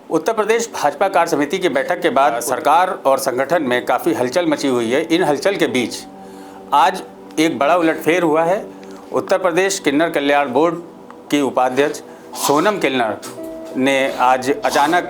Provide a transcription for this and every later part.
उत्तर प्रदेश भाजपा कार्य समिति की बैठक के बाद सरकार और संगठन में काफ़ी हलचल मची हुई है। इन हलचल के बीच आज एक बड़ा उलटफेर हुआ है। उत्तर प्रदेश किन्नर कल्याण बोर्ड की उपाध्यक्ष सोनम किन्नर ने आज अचानक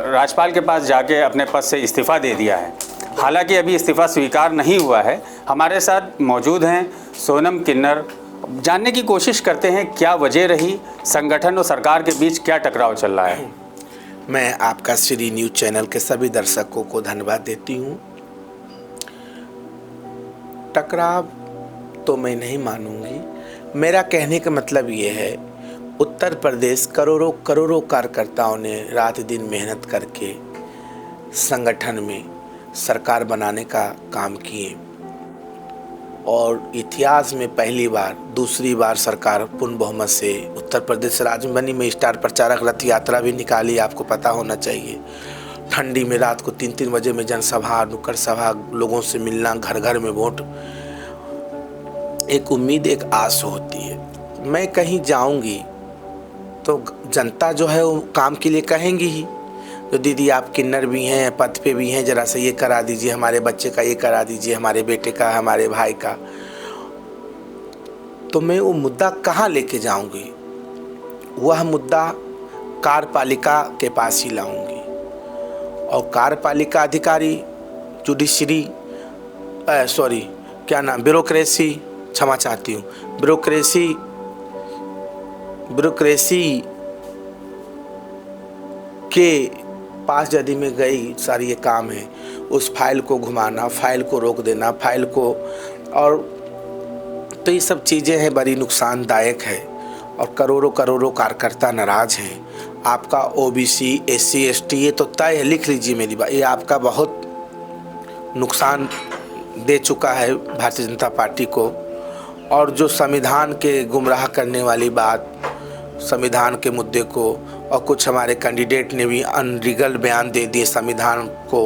राज्यपाल के पास जाके अपने पद से इस्तीफ़ा दे दिया है। हालांकि अभी इस्तीफ़ा स्वीकार नहीं हुआ है। हमारे साथ मौजूद हैं सोनम किन्नर। जानने की कोशिश करते हैं क्या वजह रही, संगठन और सरकार के बीच क्या टकराव चल रहा है। मैं आपका श्री न्यूज़ चैनल के सभी दर्शकों को धन्यवाद देती हूँ। टकराव तो मैं नहीं मानूंगी। मेरा कहने का मतलब ये है, उत्तर प्रदेश करोड़ों कार्यकर्ताओं ने रात दिन मेहनत करके संगठन में सरकार बनाने का काम किए और इतिहास में पहली बार, दूसरी बार सरकार पूर्ण बहुमत से उत्तर प्रदेश राज्य में बनी। में स्टार प्रचारक रथ यात्रा भी निकाली, आपको पता होना चाहिए। ठंडी में रात को 3-3 बजे में जनसभा, नुक्कड़ सभा, लोगों से मिलना, घर घर में वोट। एक उम्मीद, एक आस होती है। मैं कहीं जाऊंगी तो जनता जो है वो काम के लिए कहेंगी ही, तो दीदी आप किन्नर भी हैं, पद पे भी हैं, ज़रा सा ये करा दीजिए, हमारे बच्चे का ये करा दीजिए, हमारे बेटे का, हमारे भाई का। तो मैं वो मुद्दा कहाँ लेके जाऊंगी? वह मुद्दा कार्यपालिका के पास ही लाऊंगी। और कार्यपालिका अधिकारी, जुडिशरी, ब्यूरोक्रेसी, क्षमा चाहती हूँ, ब्यूरोक्रेसी के पास यदि में गई, सारी ये काम है। उस फाइल को घुमाना, फाइल को रोक देना, फाइल को, और तो ये सब चीज़ें हैं, बड़ी नुकसानदायक है। और करोड़ों कार्यकर्ता नाराज हैं। आपका ओबीसी, एससी, एसटी ये तो तय है, लिख लीजिए मेरी बात, ये आपका बहुत नुकसान दे चुका है भारतीय जनता पार्टी को। और जो संविधान के गुमराह करने वाली बात, संविधान के मुद्दे को, और कुछ हमारे कैंडिडेट ने भी अनलीगल बयान दे दिए संविधान को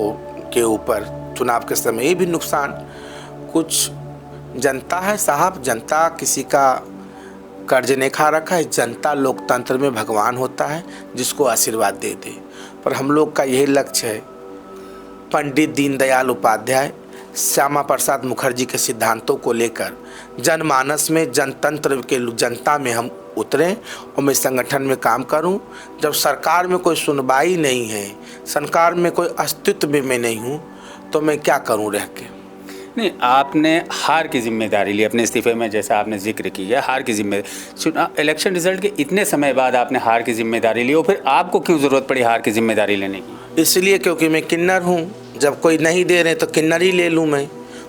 के ऊपर चुनाव के समय, ये भी नुकसान। कुछ जनता है साहब, जनता किसी का कर्ज नहीं खा रखा है। जनता लोकतंत्र में भगवान होता है, जिसको आशीर्वाद दे दे। पर हम लोग का यही लक्ष्य है, पंडित दीनदयाल उपाध्याय, श्यामा प्रसाद मुखर्जी के सिद्धांतों को लेकर जनमानस में, जनतंत्र के जनता में हम उतरें और मैं संगठन में काम करूं। जब सरकार में कोई सुनवाई नहीं है, सरकार में कोई अस्तित्व में मैं नहीं हूं, तो मैं क्या करूं रह के? नहीं, आपने हार की जिम्मेदारी ली अपने इस्तीफे में, जैसा आपने जिक्र किया, हार की जिम्मेदारी। इलेक्शन रिजल्ट के इतने समय बाद आपने हार की जिम्मेदारी ली, और फिर आपको क्यों ज़रूरत पड़ी हार की जिम्मेदारी लेने की? इसलिए क्योंकि मैं किन्नर हूँ। जब कोई नहीं दे रहे तो किन्नर ही ले लूँ मैं।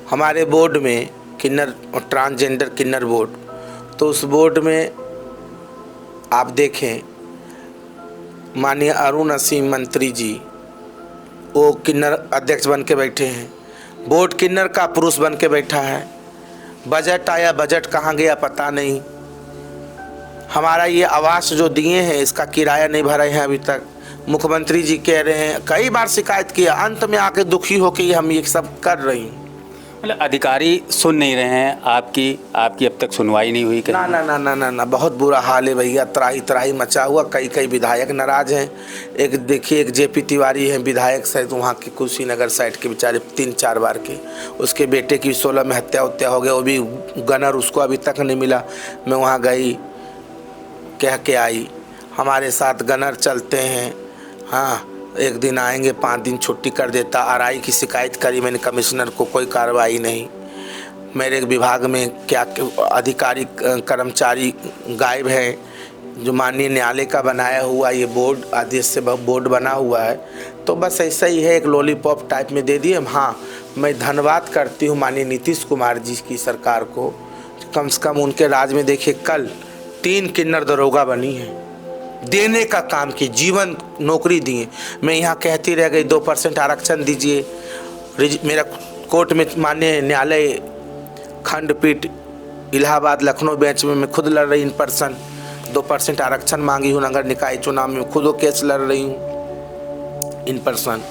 हमारे बोर्ड में किन्नर और ट्रांसजेंडर किन्नर बोर्ड, तो उस बोर्ड में आप देखें, माननीय अरुण असीम मंत्री जी वो किन्नर अध्यक्ष बन के बैठे हैं। बोर्ड किन्नर का पुरुष बन के बैठा है। बजट आया, बजट कहाँ गया पता नहीं। हमारा ये आवास जो दिए हैं, इसका किराया नहीं भरा है अभी तक। मुख्यमंत्री जी कह रहे हैं, कई बार शिकायत किया, अंत में आके दुखी होकर हम ये सब कर रही हूँ। मतलब अधिकारी सुन नहीं रहे हैं आपकी अब तक सुनवाई नहीं हुई? ना, बहुत बुरा हाल है भैया। त्राही मचा हुआ। कई विधायक नाराज हैं। एक देखिए, एक जेपी तिवारी हैं विधायक शायद वहाँ के कुशीनगर साइड के, बेचारे 3-4 बार के, उसके बेटे की 16 में हत्या हो गया, वो भी गनर, उसको अभी तक नहीं मिला। मैं वहाँ गई, कह के आई, हमारे साथ गनर चलते हैं, हाँ एक दिन आएंगे, 5 दिन छुट्टी कर देता। आरआई की शिकायत करी मैंने कमिश्नर को, कोई कार्रवाई नहीं। मेरे विभाग में क्या अधिकारी कर्मचारी गायब हैं। जो माननीय न्यायालय का बनाया हुआ ये बोर्ड, आदेश से बोर्ड बना हुआ है, तो बस ऐसा ही है, एक लॉलीपॉप टाइप में दे दिए। हाँ, मैं धन्यवाद करती हूँ माननीय नीतीश कुमार जी की सरकार को। कम से कम उनके राज में देखिए, कल 3 किन्नर दरोगा बनी हैं, देने का काम की, जीवन नौकरी दिए। मैं यहाँ कहती रह गई 2% आरक्षण दीजिए। मेरा कोर्ट में माननीय न्यायालय खंडपीठ इलाहाबाद लखनऊ बेंच में मैं खुद लड़ रही इन पर्सन 2% आरक्षण मांगी हूँ। नगर निकाय चुनाव में खुद केस लड़ रही हूँ इन पर्सन।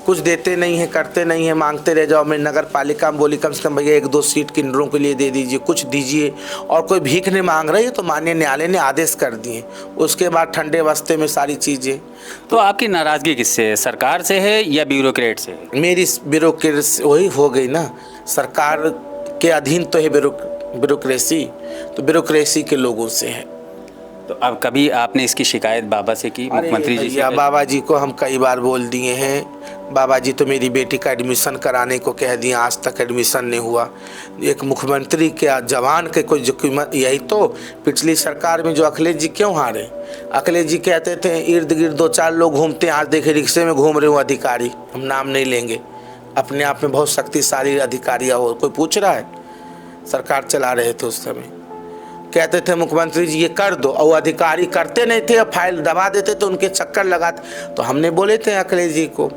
कुछ देते नहीं हैं, करते नहीं हैं, मांगते रह जाओ। मैं नगर पालिका में बोली कम से कम भैया 1-2 सीट किन्नरों के लिए दे दीजिए, कुछ दीजिए। और कोई भीख नहीं मांग रही है तो माननीय न्यायालय ने आदेश कर दिए। उसके बाद ठंडे बस्ते में सारी चीज़ें। तो आपकी नाराज़गी किससे है, सरकार से है या ब्यूरोक्रेट से है? मेरी ब्यूरोक्रेसी वही हो गई ना, सरकार के अधीन तो है ब्यूरोक्रेसी, तो ब्यूरोक्रेसी के लोगों से है। तो अब कभी आपने इसकी शिकायत बाबा से की, मुख्यमंत्री जी से? बाबा जी को हम कई बार बोल दिए हैं। बाबा जी तो मेरी बेटी का एडमिशन कराने को कह दिए, आज तक एडमिशन नहीं हुआ। एक मुख्यमंत्री के जवान के कोई यही तो पिछली सरकार में जो अखिलेश जी क्यों हारे? अखिलेश जी कहते थे इर्द गिर्द 2-4 लोग घूमते हैं, आज देखे रिक्शे में घूम रहे हो अधिकारी, हम नाम नहीं लेंगे। अपने आप में बहुत शक्तिशाली अधिकारी हो, कोई पूछ रहा है? सरकार चला रहे थे उस समय, कहते थे मुख्यमंत्री जी ये कर दो, और अधिकारी करते नहीं थे, फाइल दबा देते तो उनके चक्कर लगाते। तो हमने बोले थे अखिलेश जी को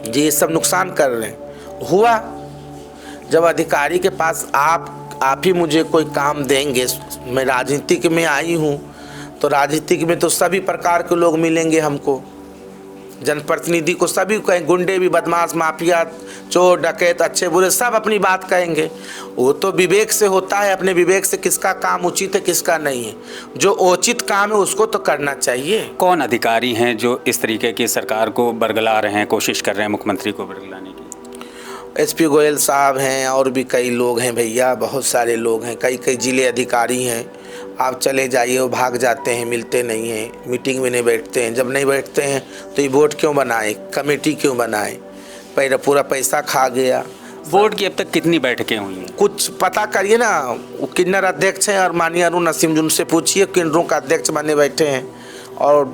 जी ये सब नुकसान कर रहे हैं। हुआ जब अधिकारी के पास आप ही मुझे कोई काम देंगे, मैं राजनीतिक में आई हूँ तो राजनीतिक में तो सभी प्रकार के लोग मिलेंगे हमको, जनप्रतिनिधि को सभी कहें, गुंडे भी, बदमाश, माफिया, चोर, डकैत, अच्छे बुरे सब अपनी बात कहेंगे। वो तो विवेक से होता है, अपने विवेक से किसका काम उचित है किसका नहीं है। जो उचित काम है उसको तो करना चाहिए। कौन अधिकारी हैं जो इस तरीके की सरकार को बरगला रहे हैं, कोशिश कर रहे हैं मुख्यमंत्री को बरगलाने की? एसपी गोयल साहब हैं, और भी कई लोग हैं भैया, बहुत सारे लोग हैं, कई जिले अधिकारी हैं। आप चले जाइए, वो भाग जाते हैं, मिलते नहीं हैं, मीटिंग में नहीं बैठते हैं। जब नहीं बैठते हैं तो ये बोर्ड क्यों बनाए, कमेटी क्यों बनाए? पहले पूरा पैसा खा गया। बोर्ड की अब तक कितनी बैठकें हुई हैं? कुछ पता करिए ना, वो किन्नर अध्यक्ष हैं और माननीय अरुण नसीम जी, उनसे पूछिए, किन्नरों का अध्यक्ष बने बैठे हैं। और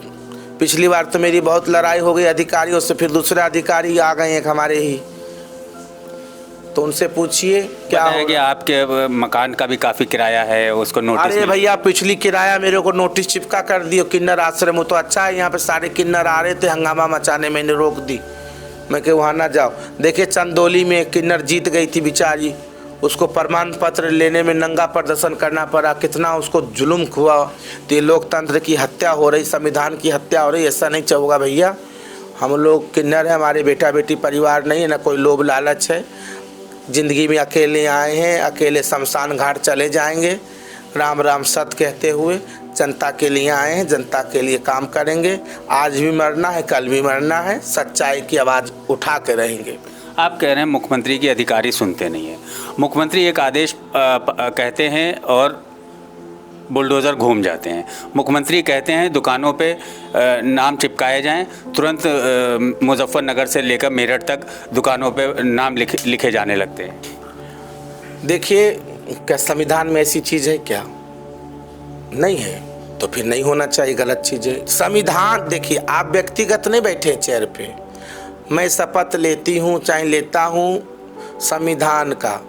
पिछली बार तो मेरी बहुत लड़ाई हो गई अधिकारियों से, फिर दूसरे अधिकारी आ गए एक हमारे ही, तो उनसे पूछिए क्या है कि आपके मकान का भी काफ़ी किराया है, उसको नोटिस? अरे भैया पिछली किराया मेरे को नोटिस चिपका कर दियो किन्नर आश्रम। वो तो अच्छा है, यहाँ पे सारे किन्नर आ रहे थे हंगामा मचाने, मैंने रोक दी, मैं कि वहाँ ना जाओ। देखिए चंदौली में किन्नर जीत गई थी बेचारी, उसको प्रमाण पत्र लेने में नंगा प्रदर्शन करना पड़ा, कितना उसको जुल्म हुआ। तो ये लोकतंत्र की हत्या हो रही, संविधान की हत्या हो रही, ऐसा नहीं होगा भैया। हम लोग किन्नर हैं, हमारे बेटा बेटी परिवार नहीं है, ना कोई लोभ लालच है। ज़िंदगी में अकेले आए हैं, अकेले शमशान घाट चले जाएंगे, राम राम सत्य कहते हुए। जनता के लिए आए हैं, जनता के लिए काम करेंगे। आज भी मरना है, कल भी मरना है, सच्चाई की आवाज़ उठा के रहेंगे। आप कह रहे हैं मुख्यमंत्री की अधिकारी सुनते नहीं है। मुख्यमंत्री एक आदेश कहते हैं और बुलडोज़र घूम जाते हैं। मुख्यमंत्री कहते हैं दुकानों पे नाम चिपकाए जाएं, तुरंत मुजफ्फरनगर से लेकर मेरठ तक दुकानों पे नाम लिखे जाने लगते हैं। देखिए क्या संविधान में ऐसी चीज़ है क्या? नहीं है, तो फिर नहीं होना चाहिए, गलत चीज़ है। संविधान देखिए, आप व्यक्तिगत नहीं बैठे चेयर पे, मैं शपथ लेती हूँ, चाहे लेता हूँ संविधान का,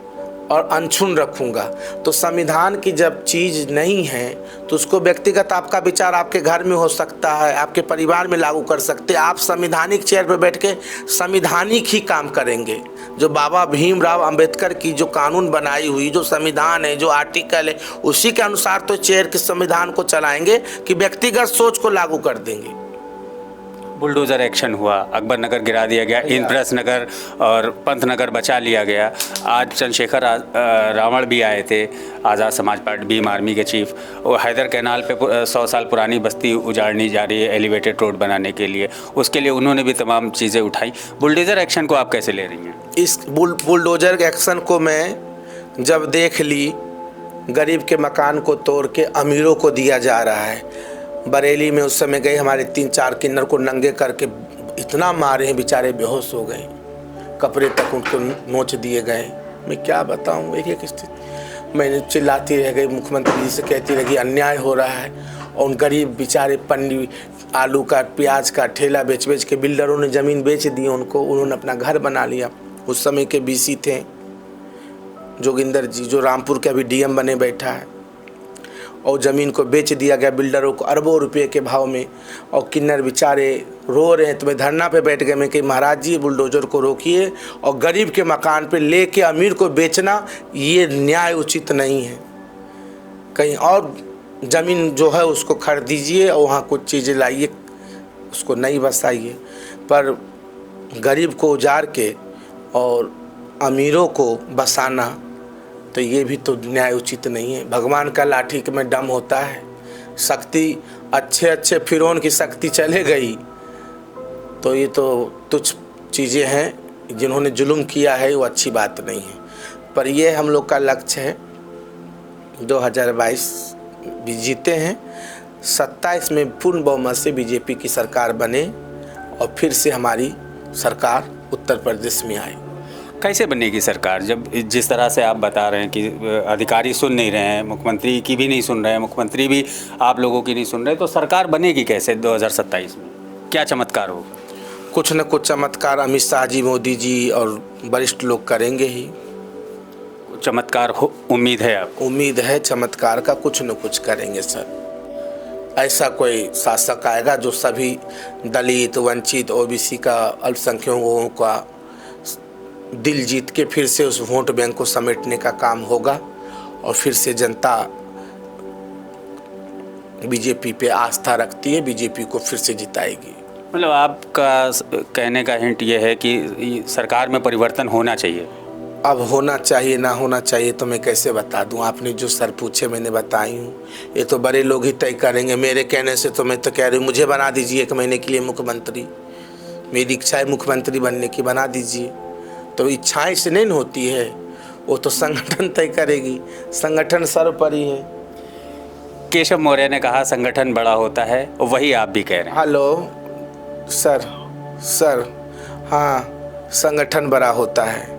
और अनछून रखूँगा। तो संविधान की जब चीज़ नहीं है तो उसको व्यक्तिगत आपका विचार आपके घर में हो सकता है, आपके परिवार में लागू कर सकते हैं। आप संवैधानिक चेयर पर बैठ के संवैधानिक ही काम करेंगे। जो बाबा भीमराव अंबेडकर की जो कानून बनाई हुई, जो संविधान है, जो आर्टिकल है, उसी के अनुसार तो चेयर के संविधान को चलाएंगे कि व्यक्तिगत सोच को लागू कर देंगे। बुलडोज़र एक्शन हुआ, अकबर नगर गिरा दिया गया, इंद्रस नगर और पंत नगर बचा लिया गया। आज चंद्रशेखर रावण भी आए थे, आज़ाद समाज पार्टी भीम आर्मी के चीफ। वो हैदर कैनाल पे 100 साल पुरानी बस्ती उजाड़नी जा रही है एलिवेटेड रोड बनाने के लिए, उसके लिए उन्होंने भी तमाम चीज़ें उठाई। बुलडोज़र एक्शन को आप कैसे ले रही हैं? इस बुलडोज़र एक्शन को मैं जब देख ली, गरीब के मकान को तोड़ के अमीरों को दिया जा रहा है। बरेली में उस समय गए, हमारे 3-4 किन्नर को नंगे करके इतना मारे हैं, बेचारे बेहोश हो गए, कपड़े तक उनको नोच दिए गए। मैं क्या बताऊं, एक एक स्थिति। मैंने चिल्लाती रह गई, मुख्यमंत्री जी से कहती रही अन्याय हो रहा है। और उन गरीब बेचारे पन्नी आलू का, प्याज का ठेला बेच के बिल्डरों ने ज़मीन बेच दी उनको, उन्होंने अपना घर बना लिया। उस समय के बीसी थे जोगिंदर जी, जो रामपुर के अभी डीएम बने बैठा है, और ज़मीन को बेच दिया गया बिल्डरों को अरबों रुपए के भाव में। और किन्नर बेचारे रो रहे हैं। तो मैं धरना पे बैठ गए, मैं कि महाराज जी बुलडोज़र को रोकिए, और गरीब के मकान पे लेके अमीर को बेचना ये न्याय उचित नहीं है। कहीं और ज़मीन जो है उसको खरीदीजिए और वहाँ कुछ चीज़ें लाइए, उसको नहीं बसाइए। पर गरीब को उजाड़ के और अमीरों को बसाना, तो ये भी तो न्याय उचित नहीं है। भगवान का लाठी में दम होता है। शक्ति अच्छे फिरौन की शक्ति चले गई तो ये तो तुच्छ चीज़ें हैं। जिन्होंने जुल्म किया है वो अच्छी बात नहीं है। पर ये हम लोग का लक्ष्य है 2022 भी जीते हैं, 27 में पूर्ण बहुमत से बीजेपी की सरकार बने और फिर से हमारी सरकार उत्तर प्रदेश में आए। कैसे बनेगी सरकार जब जिस तरह से आप बता रहे हैं कि अधिकारी सुन नहीं रहे हैं, मुख्यमंत्री की भी नहीं सुन रहे हैं, मुख्यमंत्री भी आप लोगों की नहीं सुन रहे, तो सरकार बनेगी कैसे 2027 में? क्या चमत्कार होगा? कुछ न कुछ चमत्कार अमित शाह जी, मोदी जी और वरिष्ठ लोग करेंगे ही। चमत्कार हो, उम्मीद है आप? उम्मीद है चमत्कार का, कुछ न कुछ करेंगे सर। ऐसा कोई शासक आएगा जो सभी दलित, वंचित, ओबीसी का, अल्पसंख्यकों का दिल जीत के फिर से उस वोट बैंक को समेटने का काम होगा और फिर से जनता बीजेपी पे आस्था रखती है, बीजेपी को फिर से जिताएगी। मतलब आपका कहने का हिंट ये है कि सरकार में परिवर्तन होना चाहिए। अब होना चाहिए ना होना चाहिए तो मैं कैसे बता दूं? आपने जो सर पूछे मैंने बताई हूँ। ये तो बड़े लोग ही तय करेंगे। मेरे कहने से तो मैं तो कह रही हूँ मुझे बना दीजिए 1 महीने के लिए मुख्यमंत्री। मेरी इच्छा है मुख्यमंत्री बनने की, बना दीजिए। तो इच्छाएं से नहीं होती है, वो तो संगठन तय करेगी। संगठन सर्वोपरि है। केशव मौर्य ने कहा संगठन बड़ा होता है, वही आप भी कह रहे हैं। हेलो सर, हाँ संगठन बड़ा होता है।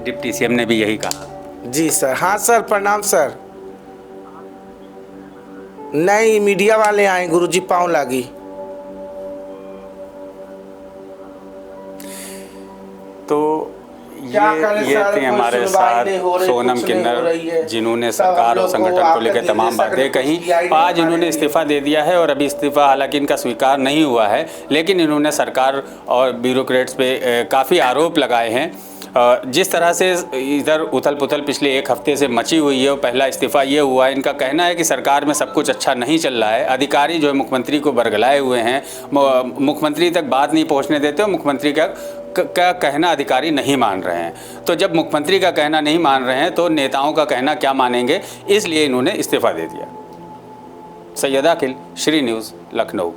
डिप्टी सीएम ने भी यही कहा। जी सर। हाँ सर, प्रणाम सर। नहीं, मीडिया वाले आए, गुरुजी पाँव लागी। तो ये थे हमारे साथ सोनम किन्नर, जिन्होंने सरकार और संगठन को लेकर तमाम बातें कहीं। आज इन्होंने इस्तीफा दे दिया है और अभी इस्तीफा हालांकि इनका स्वीकार नहीं हुआ है, लेकिन इन्होंने सरकार और ब्यूरोक्रेट्स पे काफ़ी आरोप लगाए हैं। जिस तरह से इधर उथल पुथल पिछले 1 हफ्ते से मची हुई है, पहला इस्तीफा ये हुआ है। इनका कहना है कि सरकार में सब कुछ अच्छा नहीं चल रहा है। अधिकारी जो है मुख्यमंत्री को बरगलाए हुए हैं, मुख्यमंत्री तक बात नहीं पहुंचने देते और मुख्यमंत्री का कहना अधिकारी नहीं मान रहे हैं। तो जब मुख्यमंत्री का कहना नहीं मान रहे हैं तो नेताओं का कहना क्या मानेंगे, इसलिए इन्होंने इस्तीफा दे दिया। सैयद अकील, श्री न्यूज़, लखनऊ।